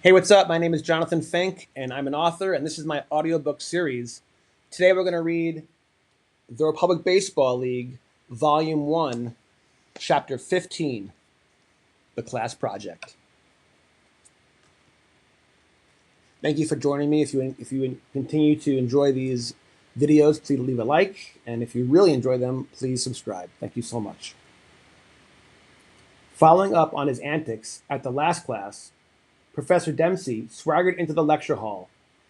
Hey, what's up? My name is Jonathan Fink, and I'm an author, and this is my audiobook series. Today we're going to read The Republic Baseball League, Volume 1, Chapter 15, The Class Project. Thank you for joining me. If you continue to enjoy these videos, please leave a like, and if you really enjoy them, please subscribe. Thank you so much. Following up on his antics at the last class, Professor Dempsey swaggered into the lecture hall,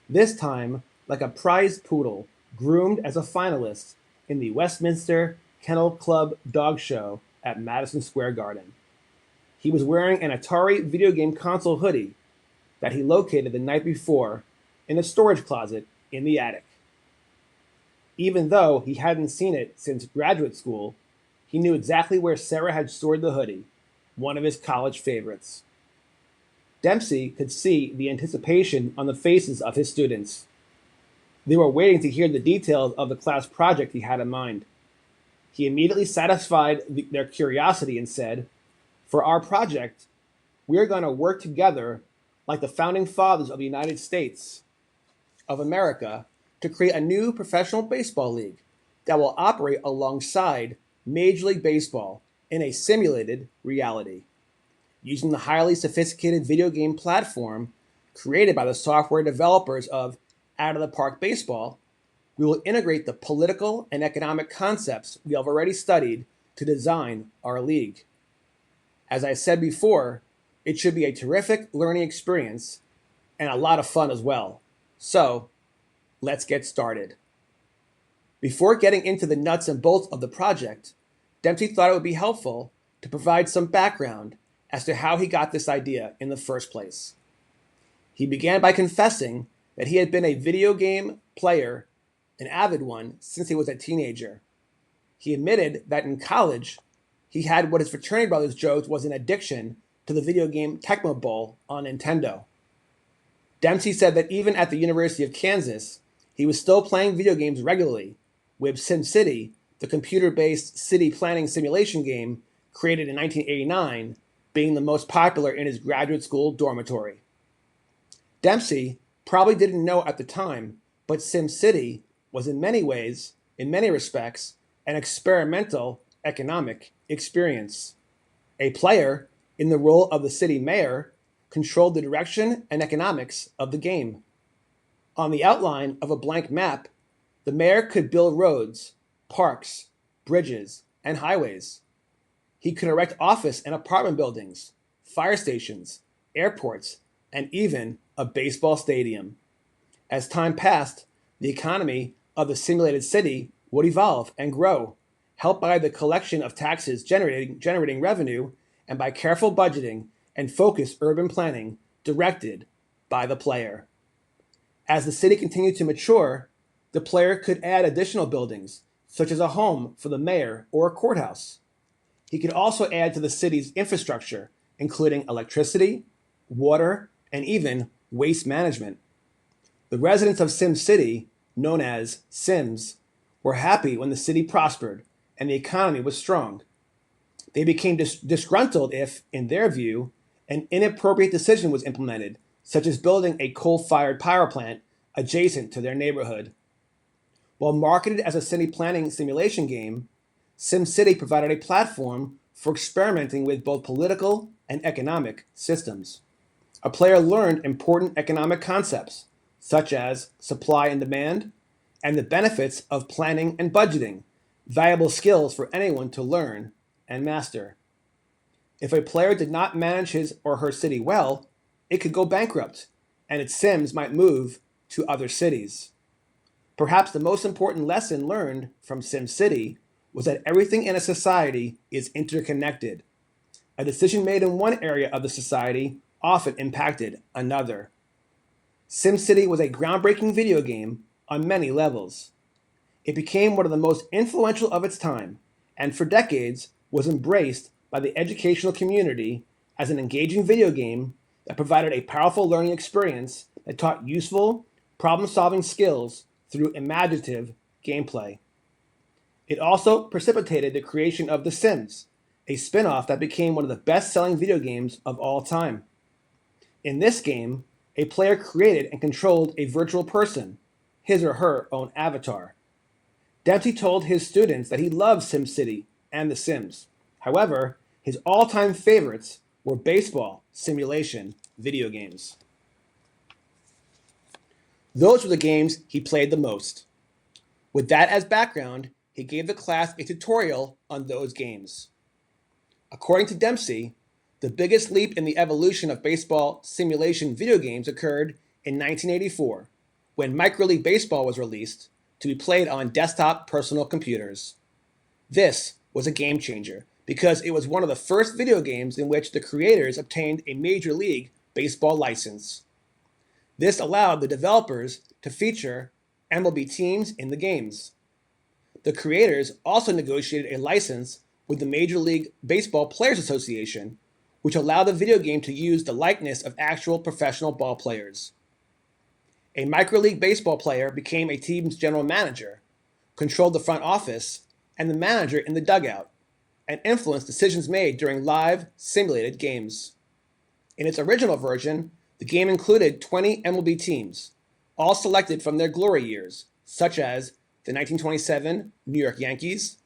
this time like a prize poodle groomed as a finalist in the Westminster Kennel Club dog show at Madison Square Garden. He was wearing an Atari video game console hoodie that he located the night before in a storage closet in the attic. Even though he hadn't seen it since graduate school, he knew exactly where Sarah had stored the hoodie, one of his college favorites. Dempsey could see the anticipation on the faces of his students. They were waiting to hear the details of the class project he had in mind. He immediately satisfied their curiosity and said, "For our project, we are going to work together like the founding fathers of the United States of America to create a new professional baseball league that will operate alongside Major League Baseball in a simulated reality. Using the highly sophisticated video game platform created by the software developers of Out of the Park Baseball, we will integrate the political and economic concepts we have already studied to design our league. As I said before, it should be a terrific learning experience and a lot of fun as well. So, let's get started." Before getting into the nuts and bolts of the project, Dempsey thought it would be helpful to provide some background as to how he got this idea in the first place. He began by confessing that he had been a video game player, an avid one, since he was a teenager. He admitted that in college, he had what his fraternity brothers joked was an addiction to the video game Tecmo Bowl on Nintendo. Dempsey said that even at the University of Kansas, he was still playing video games regularly, with SimCity, the computer-based city planning simulation game created in 1989, being the most popular in his graduate school dormitory. Dempsey probably didn't know at the time, but SimCity was in many ways, in many respects, an experimental economic experience. A player, in the role of the city mayor, controlled the direction and economics of the game. On the outline of a blank map, the mayor could build roads, parks, bridges, and highways. He could erect office and apartment buildings, fire stations, airports, and even a baseball stadium. As time passed, the economy of the simulated city would evolve and grow, helped by the collection of taxes generating revenue and by careful budgeting and focused urban planning directed by the player. As the city continued to mature, the player could add additional buildings, such as a home for the mayor or a courthouse. He could also add to the city's infrastructure, including electricity, water, and even waste management. The residents of SimCity, known as Sims, were happy when the city prospered and the economy was strong. They became disgruntled if, in their view, an inappropriate decision was implemented, such as building a coal-fired power plant adjacent to their neighborhood. While marketed as a city planning simulation game, SimCity provided a platform for experimenting with both political and economic systems. A player learned important economic concepts, such as supply and demand, and the benefits of planning and budgeting, valuable skills for anyone to learn and master. If a player did not manage his or her city well, it could go bankrupt, and its Sims might move to other cities. Perhaps the most important lesson learned from SimCity was that everything in a society is interconnected. A decision made in one area of the society often impacted another. SimCity was a groundbreaking video game on many levels. It became one of the most influential of its time, and for decades was embraced by the educational community as an engaging video game that provided a powerful learning experience that taught useful, problem-solving skills through imaginative gameplay. It also precipitated the creation of The Sims, a spin-off that became one of the best-selling video games of all time. In this game, a player created and controlled a virtual person, his or her own avatar. Dempsey told his students that he loves SimCity and The Sims. However, his all-time favorites were baseball simulation video games. Those were the games he played the most. With that as background, he gave the class a tutorial on those games. According to Dempsey, the biggest leap in the evolution of baseball simulation video games occurred in 1984, when Micro League Baseball was released to be played on desktop personal computers. This was a game changer because it was one of the first video games in which the creators obtained a Major League Baseball license. This allowed the developers to feature MLB teams in the games. The creators also negotiated a license with the Major League Baseball Players Association, which allowed the video game to use the likeness of actual professional ball players. A Micro League Baseball player became a team's general manager, controlled the front office and the manager in the dugout, and influenced decisions made during live, simulated games. In its original version, the game included 20 MLB teams, all selected from their glory years, such as the 1927 New York Yankees,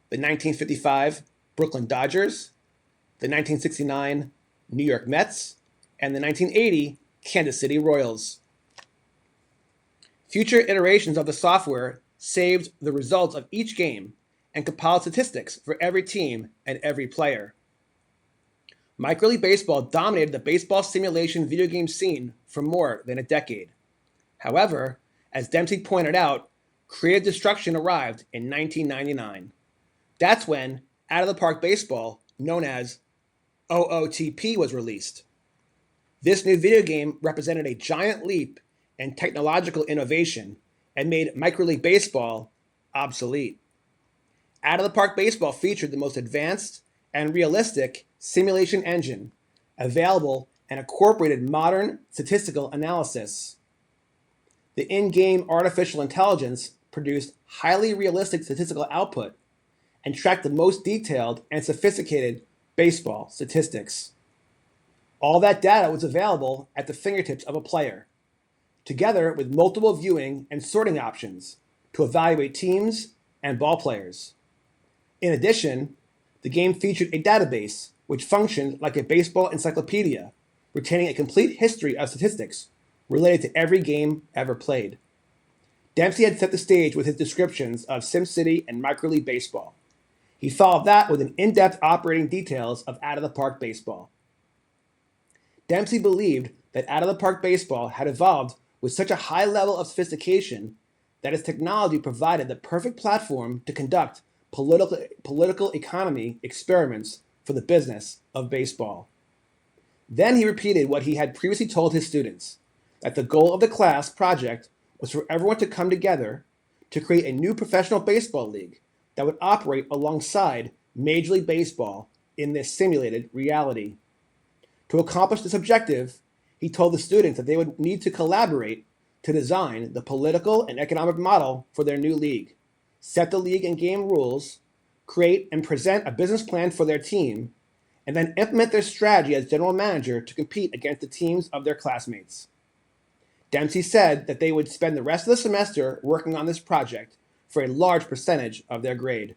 the 1955 Brooklyn Dodgers, the 1969 New York Mets, and the 1980 Kansas City Royals. Future iterations of the software saved the results of each game and compiled statistics for every team and every player. Micro League Baseball dominated the baseball simulation video game scene for more than a decade. However, as Dempsey pointed out, creative destruction arrived in 1999. That's when Out of the Park Baseball, known as OOTP, was released. This new video game represented a giant leap in technological innovation and made Micro League Baseball obsolete. Out of the Park Baseball featured the most advanced and realistic simulation engine available and incorporated modern statistical analysis. The in-game artificial intelligence produced highly realistic statistical output and tracked the most detailed and sophisticated baseball statistics. All that data was available at the fingertips of a player, together with multiple viewing and sorting options to evaluate teams and ball players. In addition, the game featured a database which functioned like a baseball encyclopedia, retaining a complete history of statistics related to every game ever played. Dempsey had set the stage with his descriptions of SimCity and Micro League Baseball. He followed that with an in-depth operating details of Out of the Park Baseball. Dempsey believed that Out of the Park Baseball had evolved with such a high level of sophistication that its technology provided the perfect platform to conduct political economy experiments for the business of baseball. Then he repeated what he had previously told his students, that the goal of the class project was for everyone to come together to create a new professional baseball league that would operate alongside Major League Baseball in this simulated reality. To accomplish this objective, he told the students that they would need to collaborate to design the political and economic model for their new league, set the league and game rules, create and present a business plan for their team, and then implement their strategy as general manager to compete against the teams of their classmates. Dempsey said that they would spend the rest of the semester working on this project for a large percentage of their grade.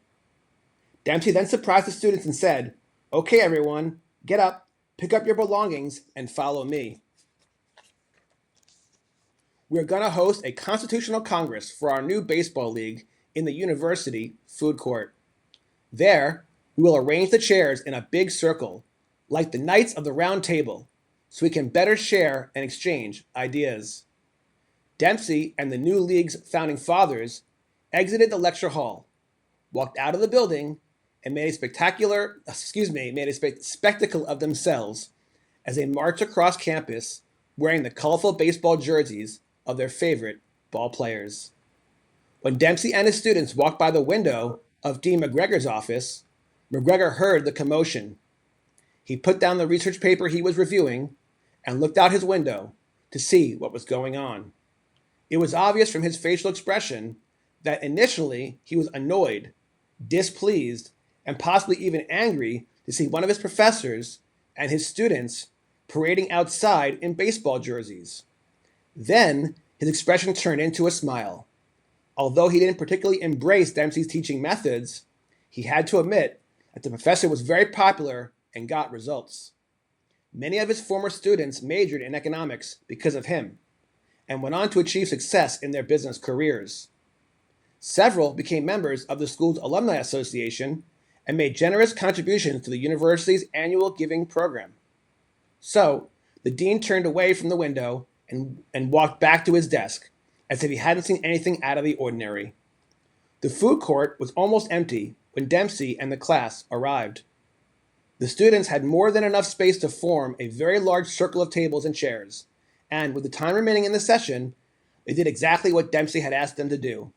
Dempsey then surprised the students and said, "Okay, everyone, get up, pick up your belongings, and follow me. We're going to host a constitutional congress for our new baseball league in the university food court. There, we will arrange the chairs in a big circle, like the Knights of the Round Table, so we can better share and exchange ideas." Dempsey and the new league's founding fathers exited the lecture hall, walked out of the building, and made a spectacle of themselves as they marched across campus wearing the colorful baseball jerseys of their favorite ball players. When Dempsey and his students walked by the window of Dean McGregor's office, McGregor heard the commotion. He put down the research paper he was reviewing and looked out his window to see what was going on. It was obvious from his facial expression that initially he was annoyed, displeased, and possibly even angry to see one of his professors and his students parading outside in baseball jerseys. Then his expression turned into a smile. Although he didn't particularly embrace Dempsey's teaching methods, he had to admit that the professor was very popular and got results. Many of his former students majored in economics because of him and went on to achieve success in their business careers. Several became members of the school's alumni association and made generous contributions to the university's annual giving program. So, the dean turned away from the window and walked back to his desk, as if he hadn't seen anything out of the ordinary. The food court was almost empty when Dempsey and the class arrived. The students had more than enough space to form a very large circle of tables and chairs, and with the time remaining in the session, they did exactly what Dempsey had asked them to do.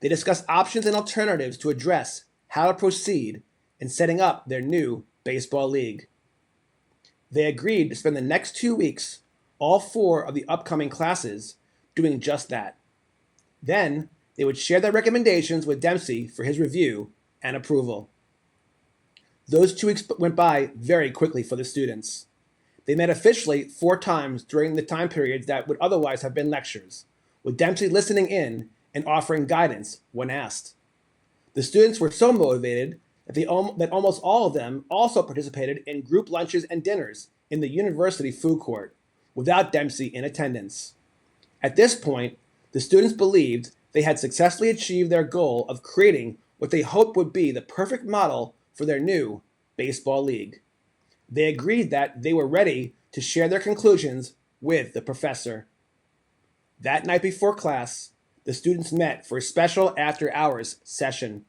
They discussed options and alternatives to address how to proceed in setting up their new baseball league. They agreed to spend the next 2 weeks, all 4 of the upcoming classes, doing just that. Then, they would share their recommendations with Dempsey for his review and approval. Those 2 weeks went by very quickly for the students. They met officially 4 times during the time periods that would otherwise have been lectures, with Dempsey listening in and offering guidance when asked. The students were so motivated that almost all of them also participated in group lunches and dinners in the university food court, without Dempsey in attendance. At this point, the students believed they had successfully achieved their goal of creating what they hoped would be the perfect model for their new baseball league. They agreed that they were ready to share their conclusions with the professor. That night before class, the students met for a special after-hours session.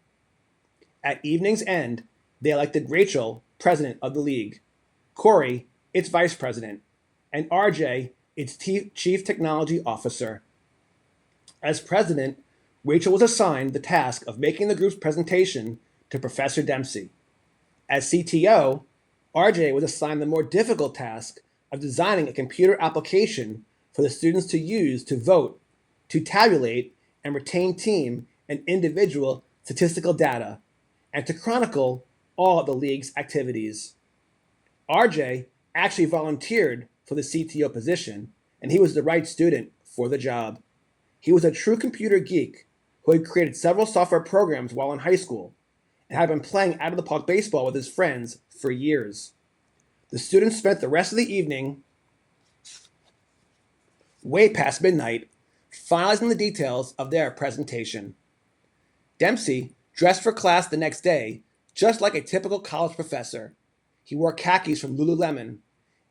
At evening's end, they elected Rachel president of the league, Corey its vice president, and RJ its chief technology officer. As president, Rachel was assigned the task of making the group's presentation to Professor Dempsey. As CTO, RJ was assigned the more difficult task of designing a computer application for the students to use to vote, to tabulate and retain team and individual statistical data, and to chronicle all of the league's activities. RJ actually volunteered for the CTO position, and he was the right student for the job. He was a true computer geek who had created several software programs while in high school and had been playing out-of-the-park baseball with his friends for years. The students spent the rest of the evening, way past midnight, finalizing the details of their presentation. Dempsey dressed for class the next day just like a typical college professor. He wore khakis from Lululemon,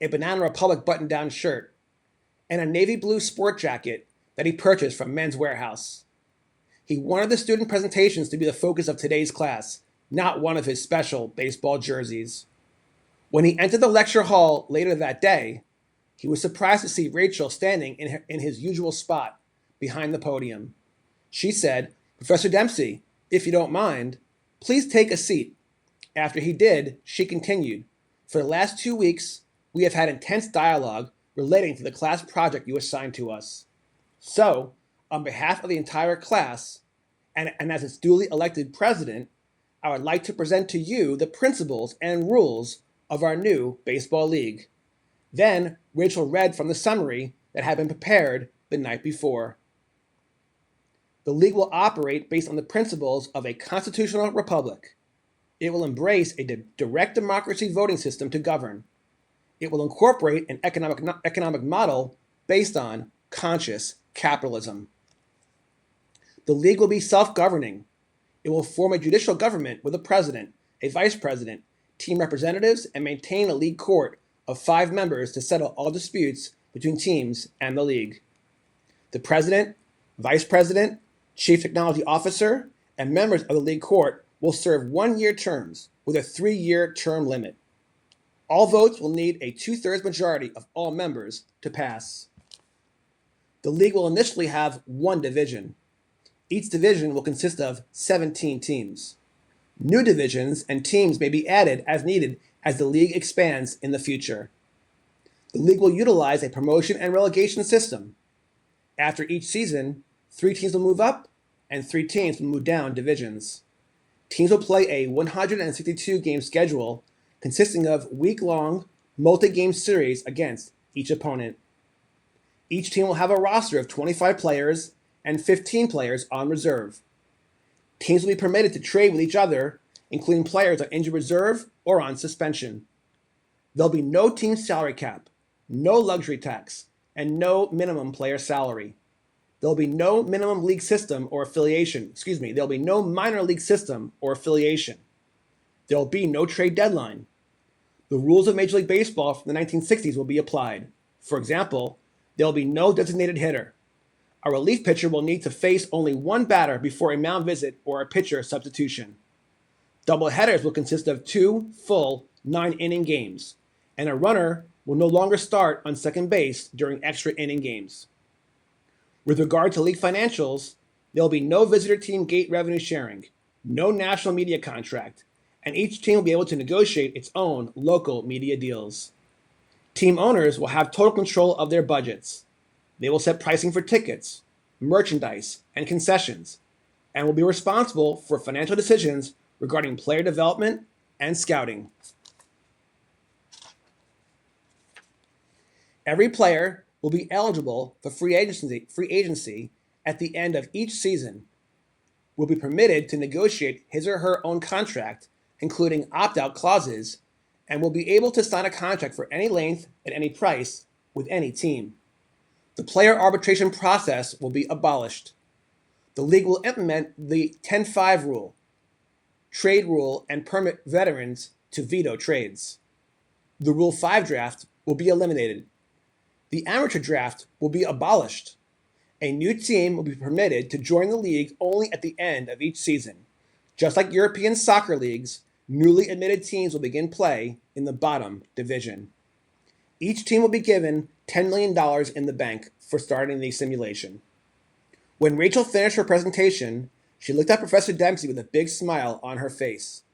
a Banana Republic button-down shirt, and a navy blue sport jacket that he purchased from Men's Warehouse. He wanted the student presentations to be the focus of today's class, not one of his special baseball jerseys. When he entered the lecture hall later that day, he was surprised to see Rachel standing in his usual spot behind the podium. She said, "Professor Dempsey, if you don't mind, please take a seat." After he did, she continued, "For the last 2 weeks, we have had intense dialogue relating to the class project you assigned to us. So, on behalf of the entire class, and as its duly elected president, I would like to present to you the principles and rules of our new baseball league." Then Rachel read from the summary that had been prepared the night before. The league will operate based on the principles of a constitutional republic. It will embrace a direct democracy voting system to govern. It will incorporate an economic model based on conscious capitalism. The league will be self-governing. It will form a judicial government with a president, a vice president, team representatives, and maintain a league court of 5 members to settle all disputes between teams and the league. The president, vice president, chief technology officer, and members of the league court will serve 1-year terms with a 3-year term limit. All votes will need a 2/3 majority of all members to pass. The league will initially have 1 division. Each division will consist of 17 teams. New divisions and teams may be added as needed as the league expands in the future. The league will utilize a promotion and relegation system. After each season, 3 teams will move up and 3 teams will move down divisions. Teams will play a 162-game schedule consisting of week-long multi-game series against each opponent. Each team will have a roster of 25 players and 15 players on reserve. Teams will be permitted to trade with each other, including players on injured reserve or on suspension. There'll be no team salary cap, no luxury tax, and no minimum player salary. There'll be no minimum league system or affiliation. There'll be no minor league system or affiliation. There'll be no trade deadline. The rules of Major League Baseball from the 1960s will be applied. For example, there'll be no designated hitter. A relief pitcher will need to face only one batter before a mound visit or a pitcher substitution. Doubleheaders will consist of 2 full 9-inning games, and a runner will no longer start on second base during extra inning games. With regard to league financials, there will be no visitor team gate revenue sharing, no national media contract, and each team will be able to negotiate its own local media deals. Team owners will have total control of their budgets. They will set pricing for tickets, merchandise, and concessions, and will be responsible for financial decisions regarding player development and scouting. Every player will be eligible for free agency at the end of each season, will be permitted to negotiate his or her own contract, including opt-out clauses, and will be able to sign a contract for any length at any price with any team. The player arbitration process will be abolished. The league will implement the 10-5 rule, trade rule, and permit veterans to veto trades. The Rule 5 draft will be eliminated. The amateur draft will be abolished. A new team will be permitted to join the league only at the end of each season. Just like European soccer leagues, newly admitted teams will begin play in the bottom division. Each team will be given $10 million in the bank for starting the simulation. When Rachel finished her presentation, she looked at Professor Dempsey with a big smile on her face.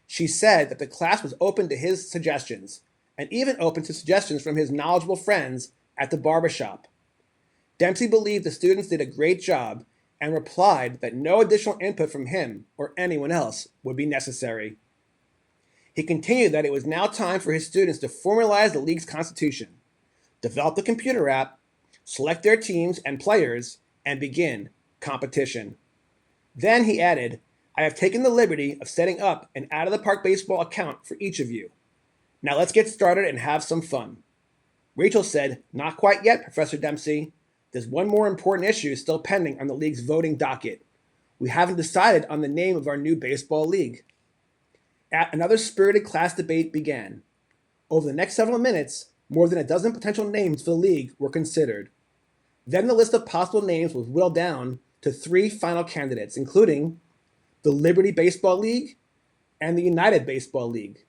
She said that the class was open to his suggestions, and even open to suggestions from his knowledgeable friends at the barbershop. Dempsey believed the students did a great job and replied that no additional input from him or anyone else would be necessary. He continued that it was now time for his students to formalize the league's constitution, develop the computer app, select their teams and players, and begin competition. Then he added, "I have taken the liberty of setting up an out-of-the-park baseball account for each of you. Now let's get started and have some fun." Rachel said, "Not quite yet, Professor Dempsey. There's one more important issue still pending on the league's voting docket. We haven't decided on the name of our new baseball league." Another spirited class debate began. Over the next several minutes, more than a dozen potential names for the league were considered. Then the list of possible names was whittled down to 3 final candidates, including the Liberty Baseball League and the United Baseball League.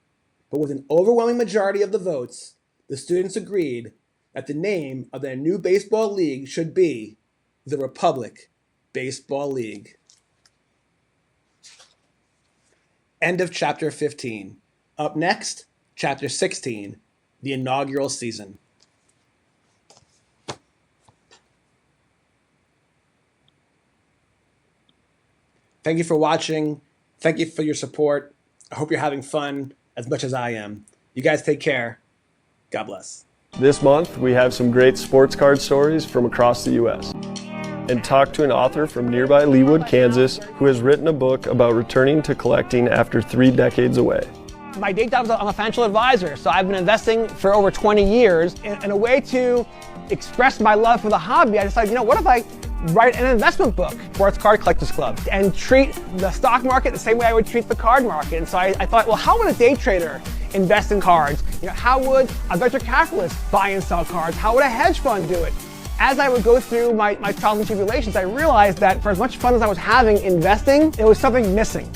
But with an overwhelming majority of the votes, the students agreed that the name of their new baseball league should be the Republic Baseball League. End of chapter 15. Up next, chapter 16, the inaugural season. Thank you for watching. Thank you for your support. I hope you're having fun as much as I am. You guys take care. God bless. This month, we have some great sports card stories from across the U.S. and talk to an author from nearby Leawood, Kansas, who has written a book about returning to collecting after 3 decades away. My day job is I'm a financial advisor, so I've been investing for over 20 years. In a way to express my love for the hobby, I decided, what if I write an investment book, Sports Card Collectors Club, and treat the stock market the same way I would treat the card market. And so I thought, well, how would a day trader invest in cards? How would a venture capitalist buy and sell cards? How would a hedge fund do it? As I would go through my trials and tribulations, I realized that for as much fun as I was having investing, there was something missing.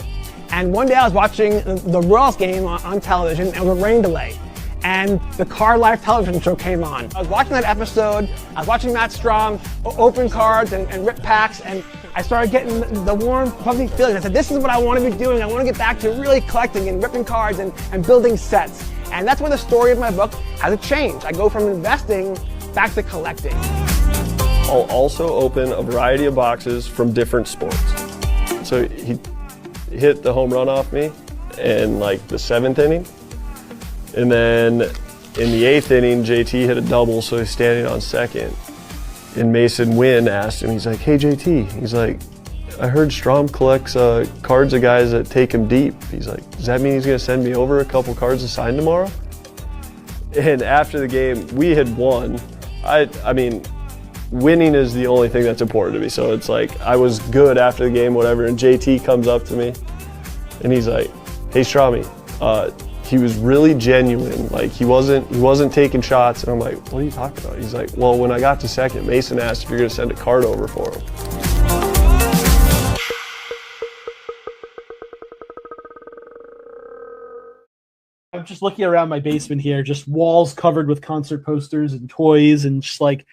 And one day I was watching the Royals game on television, and it was a rain delay. And the Card Life television show came on. I was watching that episode, I was watching Matt Strom open cards and rip packs, and I started getting the warm, fuzzy feeling. I said, this is what I want to be doing. I want to get back to really collecting and ripping cards and building sets. And that's where the story of my book has changed. I go from investing back to collecting. I'll also open a variety of boxes from different sports. So he hit the home run off me in like the 7th inning. And then in the 8th inning, JT hit a double, so he's standing on second. And Mason Wynn asked him, he's like, hey JT, he's like, I heard Strom collects cards of guys that take him deep. He's like, does that mean he's gonna send me over a couple cards to sign tomorrow? And after the game, we had won. I mean, winning is the only thing that's important to me. So it's like, I was good after the game, whatever, and JT comes up to me and he's like, hey Stromy, he was really genuine. Like he wasn't taking shots. And I'm like, what are you talking about? He's like, well, when I got to second, Mason asked if you're gonna send a card over for him. I'm just looking around my basement here, just walls covered with concert posters and toys, and just like,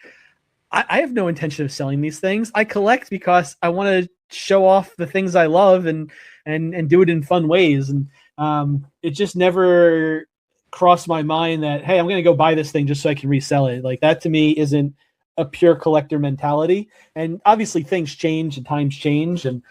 I have no intention of selling these things. I collect because I want to show off the things I love and do it in fun ways. And it just never crossed my mind that, hey, I'm going to go buy this thing just so I can resell it. Like that to me isn't a pure collector mentality. And obviously things change and times change. And,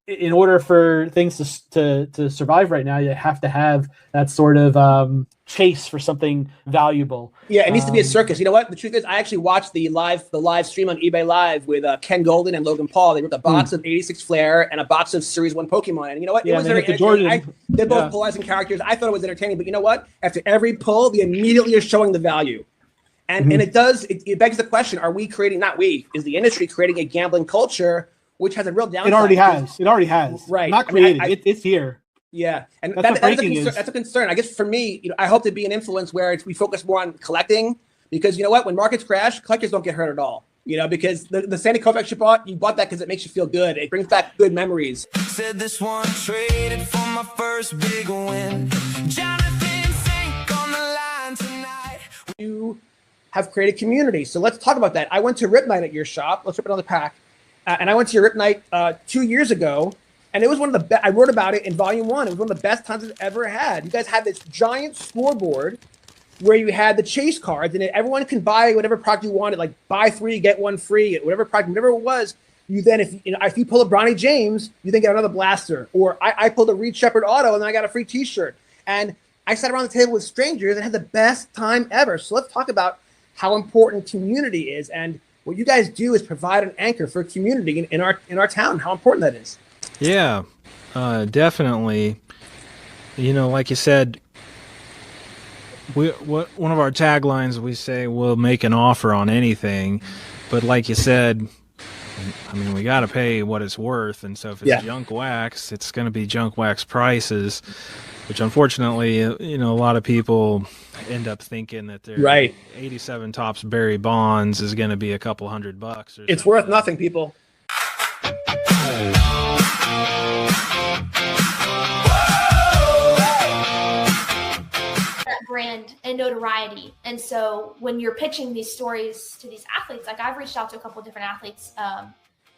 in order for things to survive right now, you have to have that sort of chase for something valuable. Yeah, it needs to be a circus. You know what? The truth is, I actually watched the live stream on eBay Live with Ken Golden and Logan Paul. They ripped a box of 86 Flair and a box of Series 1 Pokemon. And you know what? Yeah, It was very entertaining. They're both polarizing characters. I thought it was entertaining. But you know what? After every pull, they immediately are showing the value. And it begs the question, are we creating, not we, is the industry creating a gambling culture which has a real downside? It already has. Right. Not created. It's here. Yeah, and that's a concern. I guess for me, I hope to be an influence where we focus more on collecting, because you know what, when markets crash, collectors don't get hurt at all. Because the Sandy Koufax you bought that because it makes you feel good. It brings back good memories. Said this one traded for my first big win. Jonathan Fink on the line tonight. You have created community, so let's talk about that. I went to Rip Night at your shop. Let's rip another pack. And I went to your Rip Night 2 years ago, and it was one of the best. I wrote about it in volume 1. It was one of the best times I've ever had. You guys had this giant scoreboard where you had the chase cards, and everyone can buy whatever product you wanted, like buy 3, get 1 free, whatever product, whatever it was. You then, if you pull a Bronny James, you then get another blaster. Or I pulled a Reed Shepherd auto, and then I got a free T-shirt. And I sat around the table with strangers and had the best time ever. So let's talk about how important community is. And what you guys do is provide an anchor for community in our town. How important that is. Yeah, definitely. Like you said, one of our taglines, we say we'll make an offer on anything, but like you said, I mean, we got to pay what it's worth, and so if it's junk wax, it's going to be junk wax prices, which unfortunately, a lot of people end up thinking that their 87 Topps Barry Bonds is going to be a couple $100 or it's something. worth nothing, people. Brand and notoriety. And so when you're pitching these stories to these athletes, like I've reached out to a couple of different athletes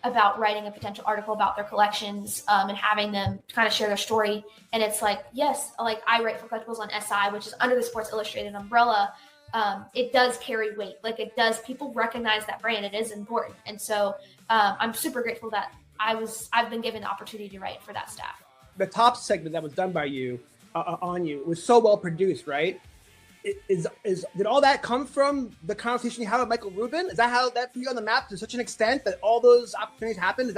about writing a potential article about their collections and having them kind of share their story. And it's like, yes, like I write for collectibles on SI, which is under the Sports Illustrated umbrella. It does carry weight. Like it does, people recognize that brand. It is important. And so I'm super grateful that I've been given the opportunity to write for that staff. The top segment that was done by you on you was so well produced, right? Did all that come from the conversation you had with Michael Rubin? Is that how that put you on the map to such an extent that all those opportunities happened?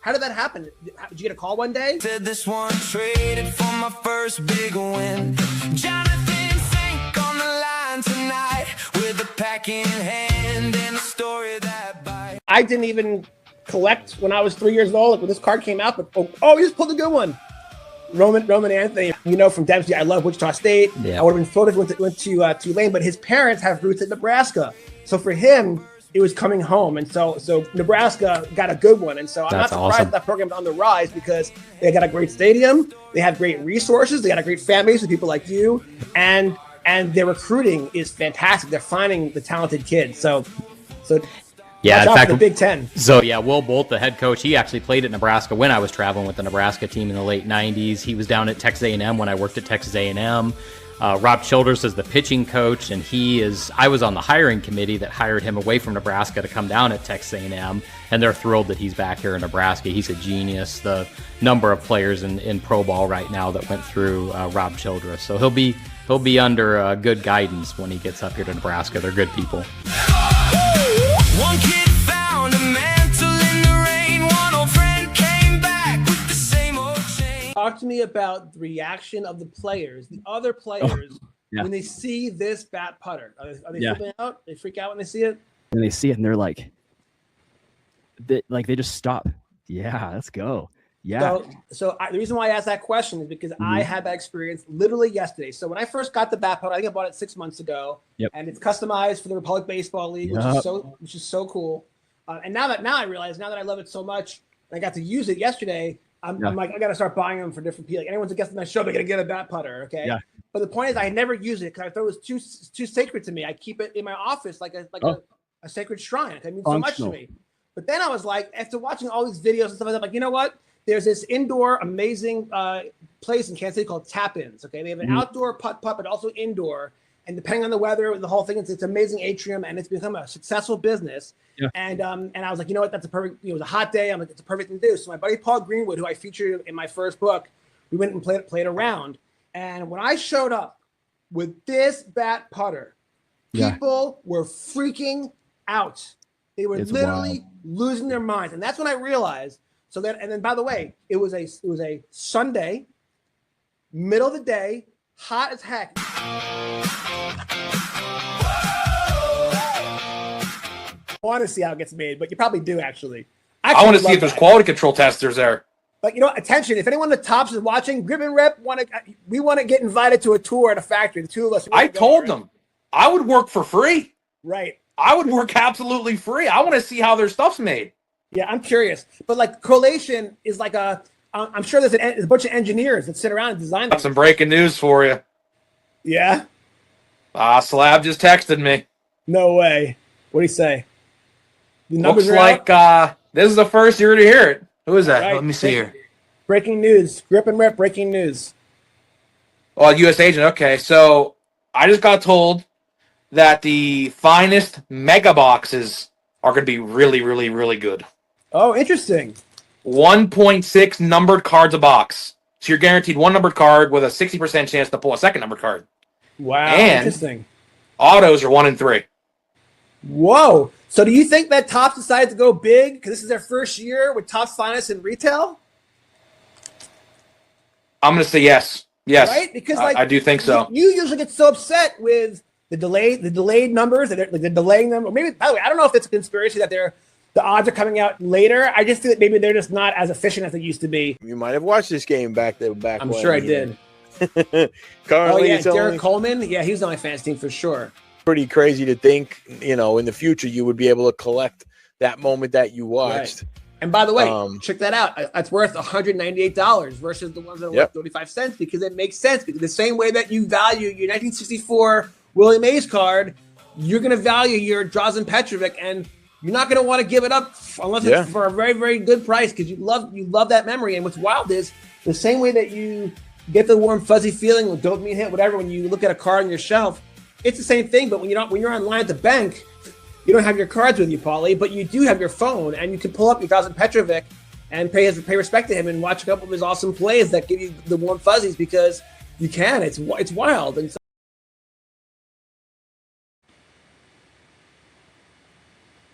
How did that happen? Did you get a call one day? Said this one traded for my first big win. Jonathan Fink on the line tonight with a pack in hand and a story that bites. I didn't even collect when I was 3 years old, like when this card came out, but he just pulled a good one. Roman Anthony, from Dempsey, I love Wichita State. Yeah. I would have been thrilled if he went to Tulane, but his parents have roots in Nebraska. So for him, it was coming home. And so Nebraska got a good one. And so I'm not surprised that program's on the rise, because they got a great stadium, they have great resources, they got a great fan base with people like you, and their recruiting is fantastic. They're finding the talented kids. So yeah, in fact, the Big Ten. So yeah, Will Bolt, the head coach, he actually played at Nebraska when I was traveling with the Nebraska team in the late 90s. He was down at Texas A&M when I worked at Texas A&M. Rob Childress is the pitching coach, and I was on the hiring committee that hired him away from Nebraska to come down at Texas A&M, and they're thrilled that he's back here in Nebraska. He's a genius. The number of players in pro ball right now that went through Rob Childress. So he'll be He'll be under good guidance when he gets up here to Nebraska. They're good people. One kid found a mantle in the rain. One old friend came back with the same old chain. Talk to me about the reaction of the players, the other players, when they see this bat putter. Are they flipping out? They freak out when they see it? And they see it and they're like, they just stop. Yeah, let's go. Yeah. So the reason why I asked that question is because I had that experience literally yesterday. So when I first got the bat putter, I think I bought it 6 months ago, and it's customized for the Republic Baseball League, which is so cool. And now I realize, now that I love it so much, and I got to use it yesterday, I'm like, I got to start buying them for different people. Like, anyone's a guest on my show, they're gonna get a bat putter, okay? Yeah. But the point is, I never use it because I thought it was too sacred to me. I keep it in my office like a sacred shrine. It means so much to me. But then I was like, after watching all these videos and stuff like that, I'm like, you know what? There's this indoor amazing place in Kansas City called Tap-Ins. Okay, they have an outdoor putt, but also indoor. And depending on the weather, the whole thing, it's amazing atrium, and it's become a successful business. Yeah. And I was like, you know what? That's a perfect. It was a hot day. I'm like, it's a perfect thing to do. So my buddy Paul Greenwood, who I featured in my first book, we went and played around. And when I showed up with this bat putter, people were freaking out. They were literally losing their minds, and that's when I realized. So then, and then, by the way, it was a Sunday, middle of the day, hot as heck. I want to see how it gets made, but you probably do actually. I want to see if there's quality control testers there. But you know, attention! If anyone in the tops is watching, Grip and Rip we want to get invited to a tour at a factory. The two of us. I told them I would work for free. Right. I would work absolutely free. I want to see how their stuff's made. Yeah, I'm curious. But like collation is like I'm sure there's a bunch of engineers that sit around and design. Got some breaking news for you. Yeah. Slab just texted me. No way. What do you say? Looks like this is the first year to hear it. Who is that? Right. Let me see here. Breaking news. Grip and Rip. Breaking news. Oh, U.S. agent. Okay, so I just got told that the finest mega boxes are going to be really, really, really good. Oh, interesting. 1.6 numbered cards a box. So you're guaranteed one numbered card with a 60% chance to pull a second numbered card. Wow, and interesting. Autos are 1 in 3. Whoa. So do you think that Topps decided to go big because this is their first year with Topps Finest in retail? I'm going to say yes. Yes. Right? Because I do think so. You usually get so upset with the delayed numbers, like they're delaying them. Or maybe, by the way, I don't know if it's a conspiracy that the odds are coming out later. I just think that maybe they're just not as efficient as they used to be. You might have watched this game back I'm when, sure I did. Currently, it's Derek Coleman. Yeah, he was on my fantasy team for sure. Pretty crazy to think, in the future you would be able to collect that moment that you watched. Right. And by the way, check that out. It's worth $198 versus the ones that are worth 35 cents because it makes sense. Because the same way that you value your 1964 Willie Mays card, you're going to value your Drazen Petrovic, and you're not going to want to give it up unless it's for a very, very good price because you love that memory. And what's wild is the same way that you get the warm fuzzy feeling with dopamine hit, whatever, when you look at a card on your shelf, it's the same thing. But when you're online at the bank, you don't have your cards with you, Paulie, but you do have your phone, and you can pull up your Drazen Petrovic and pay respect to him and watch a couple of his awesome plays that give you the warm fuzzies because you can. It's wild. And so